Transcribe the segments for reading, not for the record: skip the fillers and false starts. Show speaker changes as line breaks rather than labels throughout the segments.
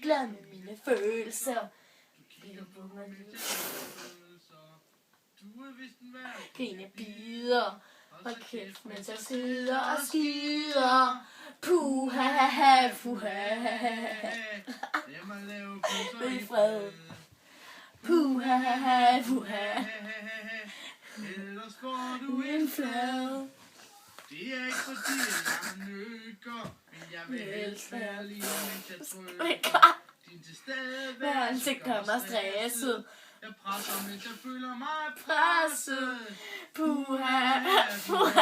ligeglad med mine følelser. Du kigger på mig grine bider. Hold kæft, mens jeg sidder og skider. Puha, puha.
Lad mig lave pølser i
fred. Puha, puha.
Ellers får du
En flad.
Det er ikke fordi jeg nøkker, men jeg vil helst være lige mens jeg trykker. Din tilstedeværelse gør mig stresset. Jeg presser, mens jeg føler mig presset.
Puha,
Puha.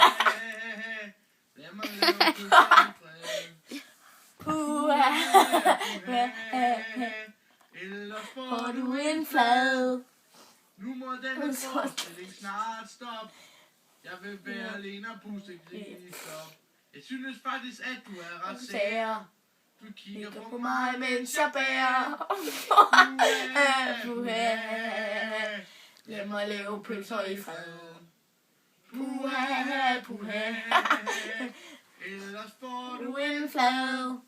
Lad mig lave pølser i fred.
puha.
Ellers
Får
får
du en flad.
Nu må denne forestilling snart stoppe. Jeg vil være alene og puste gris op. Jeg synes faktisk, at du er ret sær. Du kigger på mig, mens jeg bærer.
Puha. Lad mig lave pølser i fred. Puha, puha.
Ellers får
Du en flad.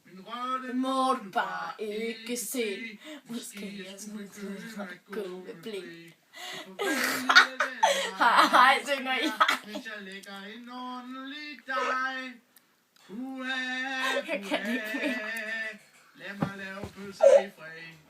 min røv,
Det må du bare ikke se. Måske jeg skulle gå med blink. Hej, synger jeg.
Hvis jeg lægger en ordentlig dej. Puha,
Jeg kan
puha.
ikke mere.
Lad mig lave pølser i fred.